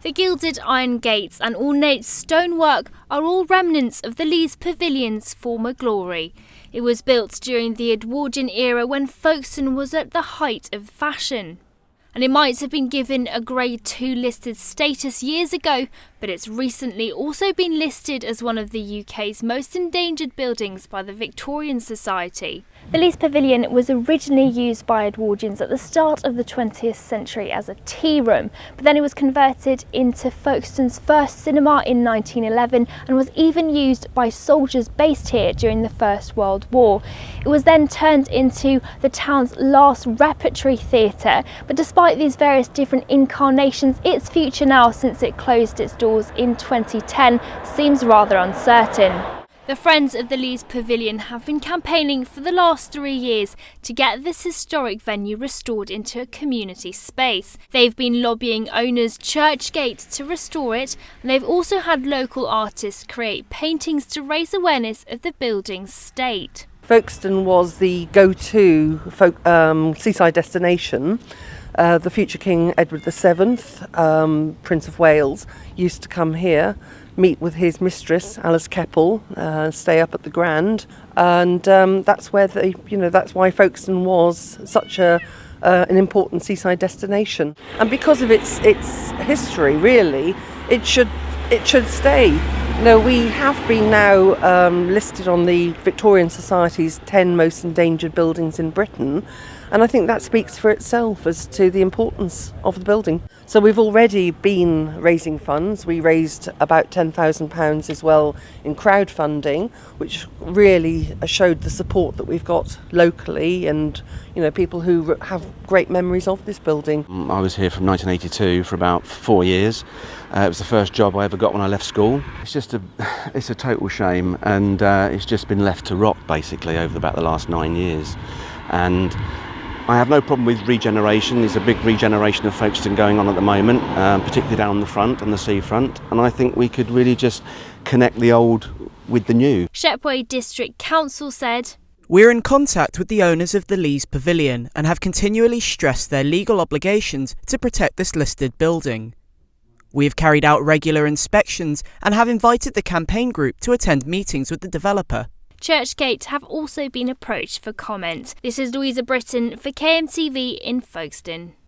The gilded iron gates and ornate stonework are all remnants of the Leas Pavilion's former glory. It was built during the Edwardian era when Folkestone was at the height of fashion. And it might have been given a Grade 2 listed status years ago, but it's recently also been listed as one of the UK's most endangered buildings by the Victorian Society. The Leas Pavilion was originally used by Edwardians at the start of the 20th century as a tea room, but then it was converted into Folkestone's first cinema in 1911 and was even used by soldiers based here during the First World War. It was then turned into the town's last repertory theatre, but despite these various different incarnations, its future now, since it closed its doors in 2010, seems rather uncertain. The Friends of the Leas Pavilion have been campaigning for the last 3 years to get this historic venue restored into a community space. They've been lobbying owners Churchgate to restore it, and they've also had local artists create paintings to raise awareness of the building's state. Folkestone was the go-to seaside destination. The future King Edward VII, Prince of Wales, used to come here, meet with his mistress Alice Keppel, stay up at the Grand, and that's where that's why Folkestone was such an important seaside destination. And because of its history, really, it should stay. We have been now listed on the Victorian Society's 10 most endangered buildings in Britain, and I think that speaks for itself as to the importance of the building. So we've already been raising funds. We raised about £10,000 as well in crowdfunding, which really showed the support that we've got locally and people who have great memories of this building. I was here from 1982 for about 4 years. It was the first job I ever got when I left school. It's a total shame, and it's just been left to rot basically over about the last 9 years. And I have no problem with regeneration. There's a big regeneration of Folkestone going on at the moment, particularly down the front, on the seafront. And I think we could really just connect the old with the new. Shepway District Council said, "We're in contact with the owners of the Leas Pavilion and have continually stressed their legal obligations to protect this listed building. We have carried out regular inspections and have invited the campaign group to attend meetings with the developer." Churchgate have also been approached for comment. This is Louisa Britton for KMTV in Folkestone.